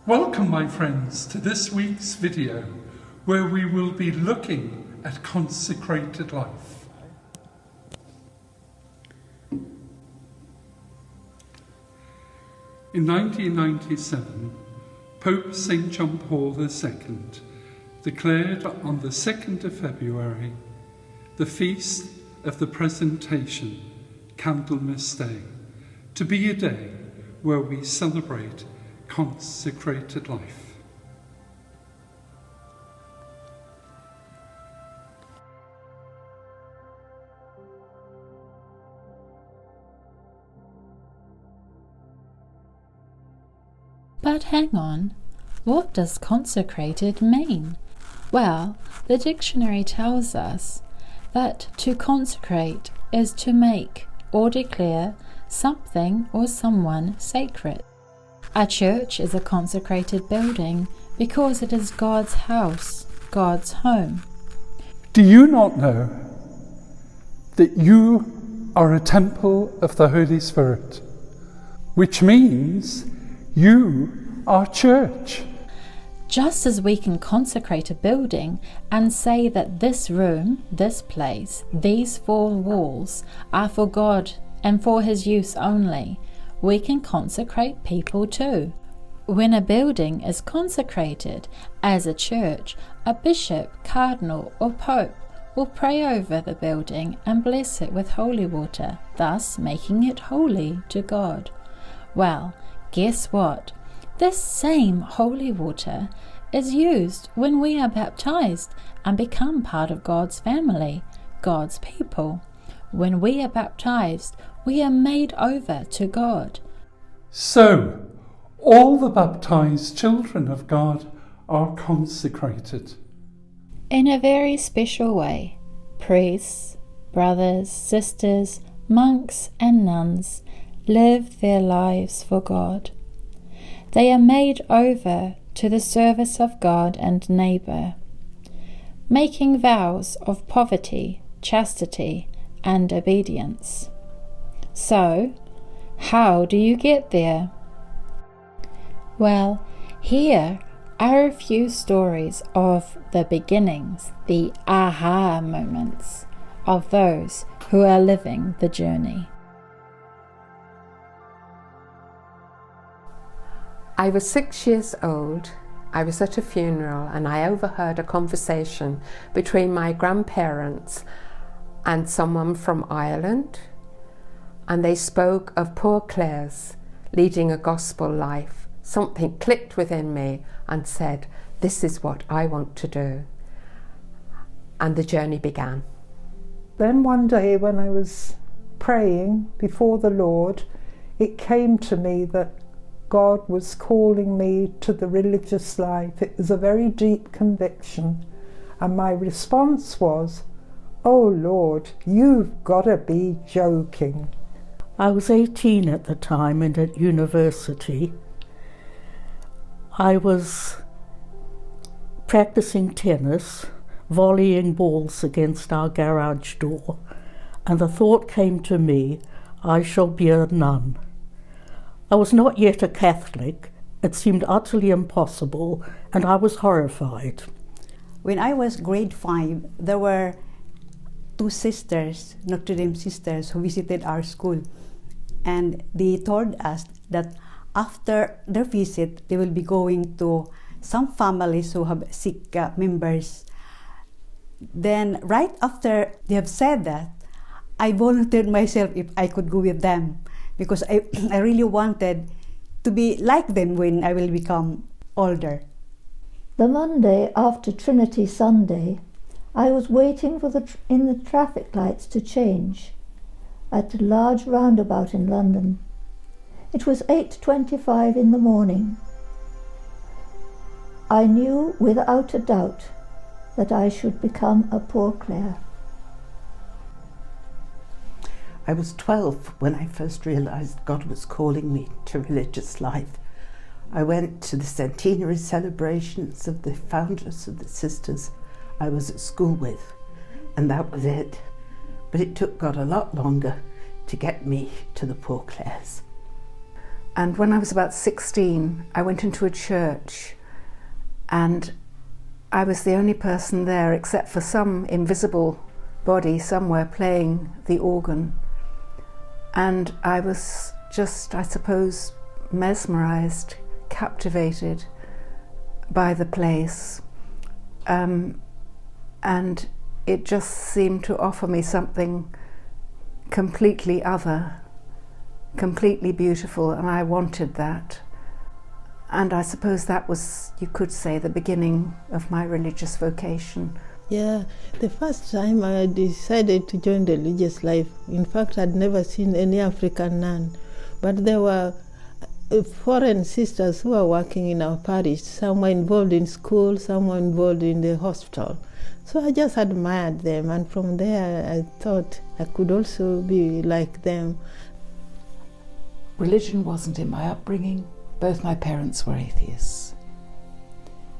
Welcome, my friends, to this week's video where we will be looking at consecrated life. In 1997, Pope St. John Paul II declared on the 2nd of February the feast of the Presentation, Candlemas Day, to be a day where we celebrate consecrated life. But hang on, what does consecrated mean? Well, the dictionary tells us that to consecrate is to make or declare something or someone sacred. A church is a consecrated building because it is God's house, God's home. Do you not know that you are a temple of the Holy Spirit, which means you are church? Just as we can consecrate a building and say that this room, this place, these four walls are for God and for His use only, we can consecrate people too. When a building is consecrated as a church, a bishop, cardinal or pope will pray over the building and bless it with holy water, thus making it holy to God. Well, guess what? This same holy water is used when we are baptized and become part of God's family, God's people. When we are baptized, we are made over to God. So, all the baptized children of God are consecrated. In a very special way, priests, brothers, sisters, monks and nuns live their lives for God. They are made over to the service of God and neighbour, making vows of poverty, chastity and obedience. So, how do you get there? Well, here are a few stories of the beginnings, the aha moments of those who are living the journey. I was 6 years old. I was at a funeral and I overheard a conversation between my grandparents and someone from Ireland, and they spoke of poor Clares leading a gospel life. Something clicked within me and said, this is what I want to do. And the journey began. Then one day when I was praying before the Lord, it came to me that God was calling me to the religious life. It was a very deep conviction. And my response was, oh Lord, you've got to be joking. I was 18 at the time and at university. I was practicing tennis, volleying balls against our garage door, and the thought came to me, I shall be a nun. I was not yet a Catholic. It seemed utterly impossible, and I was horrified. When I was grade 5, there were two sisters, Notre Dame sisters, who visited our school. And they told us that after their visit, they will be going to some families who have sick members. Then right after they have said that, I volunteered myself if I could go with them, because I really wanted to be like them when I will become older. The Monday after Trinity Sunday, I was waiting in the traffic lights to change at a large roundabout in London. It was 8:25 in the morning. I knew without a doubt that I should become a poor Clare. I was 12 when I first realised God was calling me to religious life. I went to the centenary celebrations of the founders of the sisters I was at school with, and that was it. But it took God a lot longer to get me to the poor Clares. And when I was about 16, I went into a church, and I was the only person there except for some invisible body somewhere playing the organ. And I was just, I suppose, mesmerised, captivated by the place. And it just seemed to offer me something completely other, completely beautiful, and I wanted that. And I suppose that was, you could say, the beginning of my religious vocation. Yeah, the first time I decided to join the religious life, in fact, I'd never seen any African nun, but there were foreign sisters who were working in our parish. Some were involved in school, some were involved in the hospital. So I just admired them, and from there I thought I could also be like them. Religion wasn't in my upbringing. Both my parents were atheists.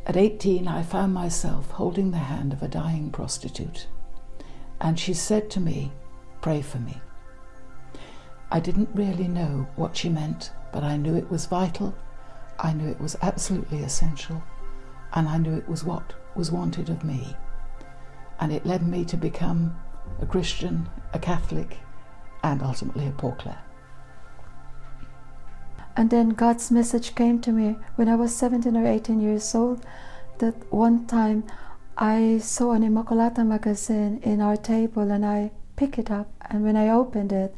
At 18, I found myself holding the hand of a dying prostitute, and she said to me, "Pray for me." I didn't really know what she meant, but I knew it was vital, I knew it was absolutely essential, and I knew it was what was wanted of me. And it led me to become a Christian, a Catholic, and ultimately a Poor Clare. And then God's message came to me when I was 17 or 18 years old, that one time I saw an Immaculata magazine in our table, and I picked it up, and when I opened it,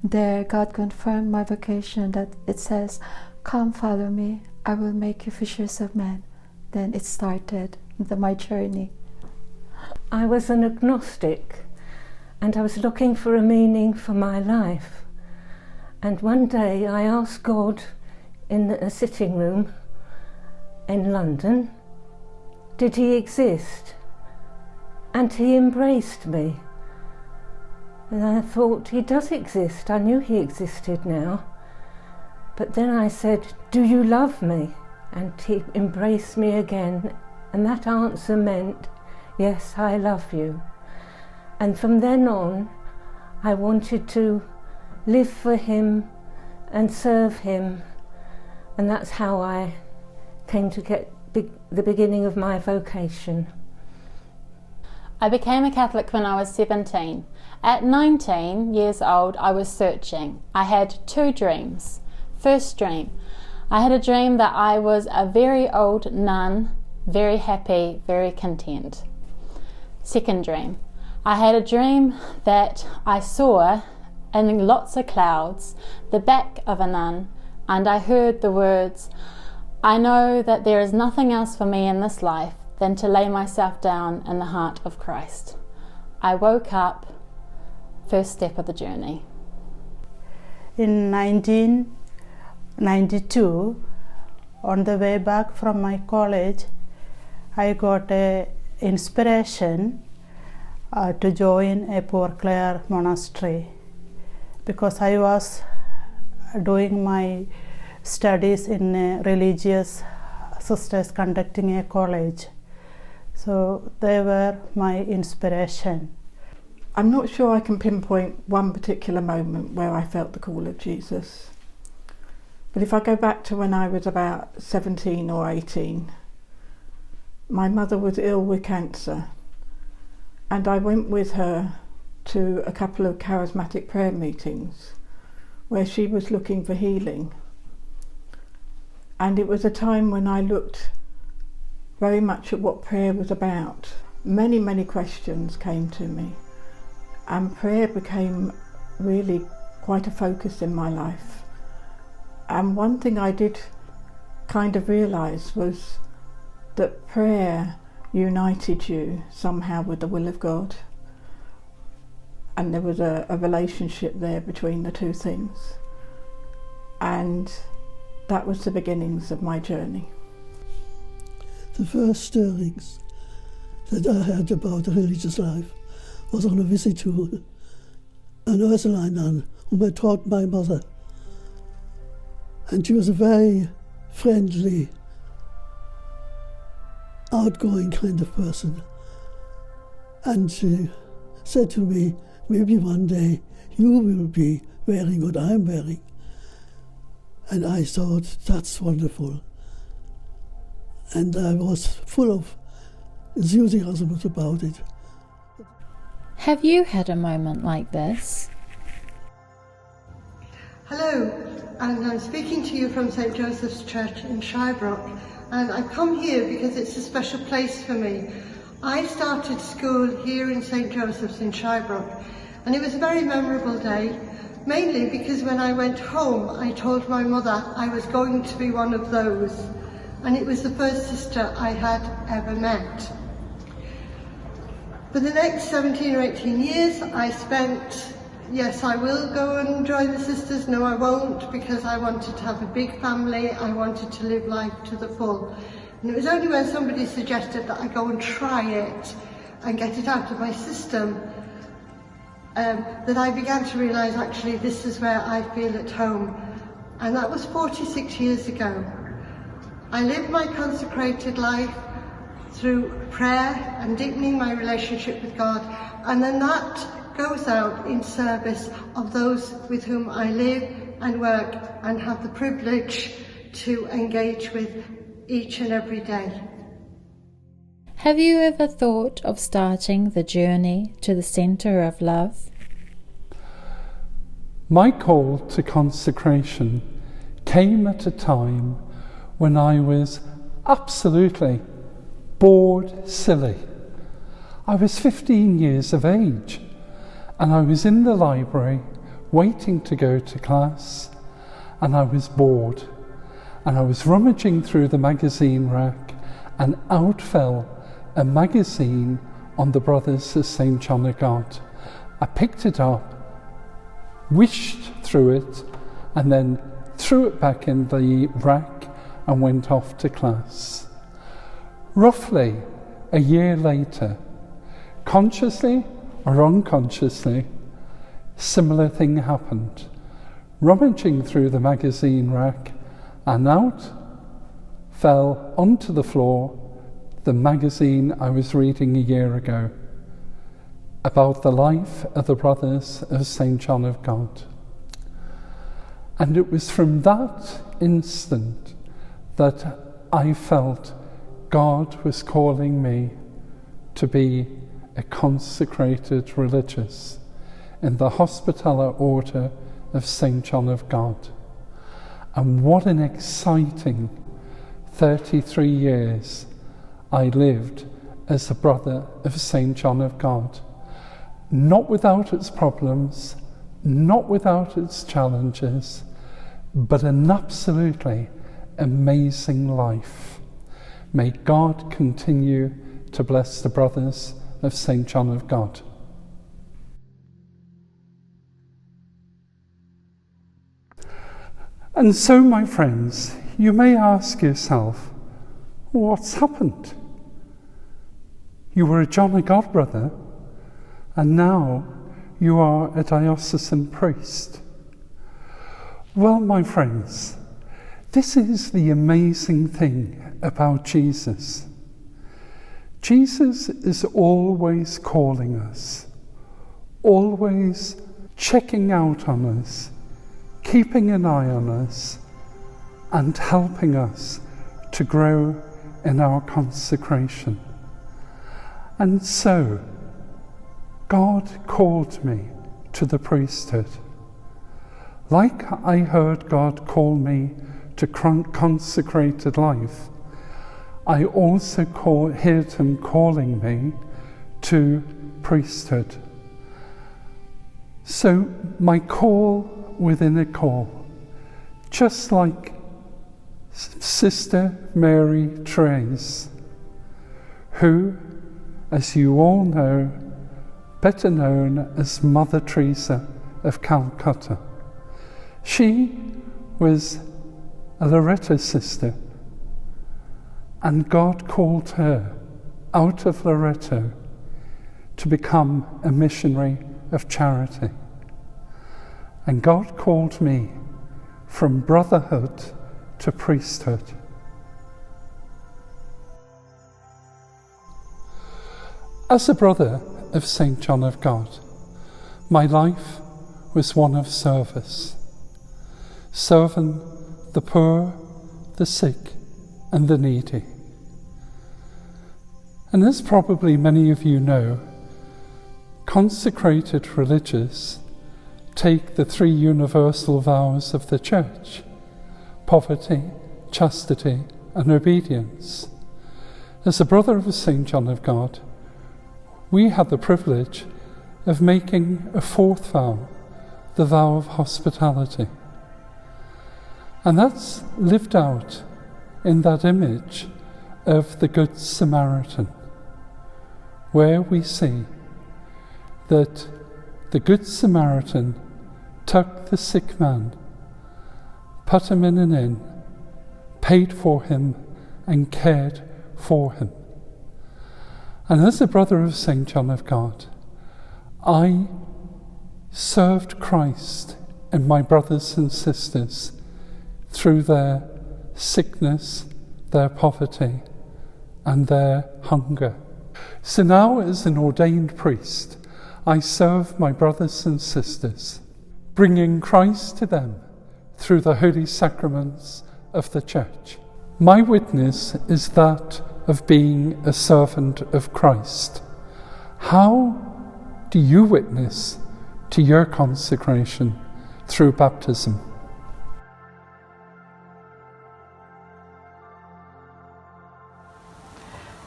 there God confirmed my vocation, that it says, "Come, follow me, I will make you fishers of men." Then it started, my journey. I was an agnostic, and I was looking for a meaning for my life. And one day I asked God in a sitting room in London, did he exist? And he embraced me. And I thought, he does exist. I knew he existed now. But then I said, "Do you love me?" And he embraced me again. And that answer meant, "Yes, I love you." And from then on, I wanted to live for him and serve him, and that's how I came to get the beginning of my vocation. I became a Catholic when I was 17. At 19 years old, I was searching. I had two dreams. First dream, I had a dream that I was a very old nun, very happy, very content. Second dream, I had a dream that I saw in lots of clouds the back of a nun, and I heard the words, "I know that there is nothing else for me in this life than to lay myself down in the heart of Christ." I woke up, first step of the journey. In 1992, on the way back from my college, I got an inspiration to join a Poor Clare monastery, because I was doing my studies in religious sisters conducting a college. So they were my inspiration. I'm not sure I can pinpoint one particular moment where I felt the call of Jesus. But if I go back to when I was about 17 or 18, my mother was ill with cancer, and I went with her to a couple of charismatic prayer meetings where she was looking for healing. And it was a time when I looked very much at what prayer was about. Many, many questions came to me, and prayer became really quite a focus in my life. And one thing I did kind of realise was that prayer united you somehow with the will of God. And there was a relationship there between the two things. And that was the beginnings of my journey. The first stirrings that I had about the religious life was on a visit to an Ursuline nun whom I taught my mother. And she was a very friendly, outgoing kind of person. And she said to me, "Maybe one day you will be wearing what I'm wearing." And I thought, that's wonderful. And I was full of enthusiasm about it. Have you had a moment like this? Hello, and I'm speaking to you from St. Joseph's Church in Shirebrook, and I've come here because it's a special place for me. I started school here in St. Joseph's in Shirebrook, and it was a very memorable day, mainly because when I went home I told my mother I was going to be one of those, and it was the first sister I had ever met. For the next 17 or 18 years I spent, yes, I will go and join the sisters, no I won't, because I wanted to have a big family, I wanted to live life to the full. And it was only when somebody suggested that I go and try it and get it out of my system that I began to realise actually this is where I feel at home. And that was 46 years ago. I lived my consecrated life through prayer and deepening my relationship with God, and then that goes out in service of those with whom I live and work and have the privilege to engage with each and every day. Have you ever thought of starting the journey to the centre of love? My call to consecration came at a time when I was absolutely bored silly. I was 15 years of age and I was in the library waiting to go to class, and I was bored, and I was rummaging through the magazine rack, and out fell a magazine on the Brothers of St. John of God. I picked it up, wished through it, and then threw it back in the rack and went off to class. Roughly a year later, consciously or unconsciously, similar thing happened. Rummaging through the magazine rack, and out fell onto the floor the magazine I was reading a year ago about the life of the Brothers of St. John of God. And it was from that instant that I felt God was calling me to be a consecrated religious in the Hospitaller Order of St. John of God. And what an exciting 33 years I lived as a brother of St. John of God. Not without its problems, not without its challenges, but an absolutely amazing life. May God continue to bless the Brothers of St. John of God. And so, my friends, you may ask yourself, what's happened? You were a John of God brother, and now you are a diocesan priest. Well, my friends, this is the amazing thing about Jesus. Jesus is always calling us, always checking out on us, keeping an eye on us, and helping us to grow in our consecration. And so, God called me to the priesthood. Like I heard God call me to consecrated life, I also heard him calling me to priesthood. So my call within a call, just like Sister Mary Therese, who, as you all know, better known as Mother Teresa of Calcutta. She was a Loreto sister, and God called her out of Loreto to become a missionary of charity. And God called me from brotherhood to priesthood. As a brother of St. John of God, my life was one of service, serving the poor, the sick, and the needy. And as probably many of you know, consecrated religious take the three universal vows of the Church: poverty, chastity, and obedience. As a brother of St. John of God, we had the privilege of making a fourth vow, the vow of hospitality. And that's lived out in that image of the Good Samaritan, where we see that the Good Samaritan took the sick man, put him in an inn, paid for him, and cared for him. And as a brother of St. John of God, I served Christ and my brothers and sisters through their sickness, their poverty, and their hunger. So now, as an ordained priest, I serve my brothers and sisters, bringing Christ to them through the holy sacraments of the Church. My witness is that of being a servant of Christ. How do you witness to your consecration through baptism?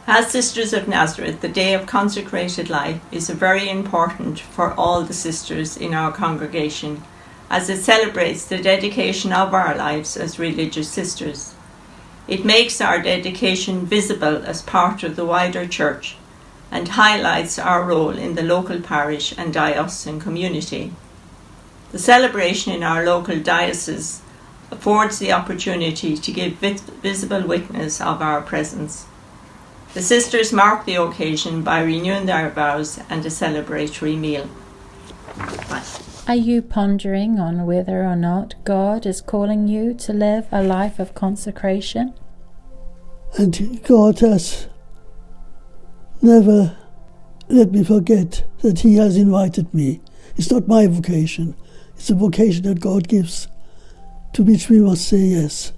As Sisters of Nazareth, the day of consecrated life is very important for all the sisters in our congregation, as it celebrates the dedication of our lives as religious sisters. It makes our dedication visible as part of the wider Church and highlights our role in the local parish and diocesan community. The celebration in our local diocese affords the opportunity to give visible witness of our presence. The sisters mark the occasion by renewing their vows and a celebratory meal. Are you pondering on whether or not God is calling you to live a life of consecration? And God has never let me forget that He has invited me. It's not my vocation. It's a vocation that God gives, to which we must say yes.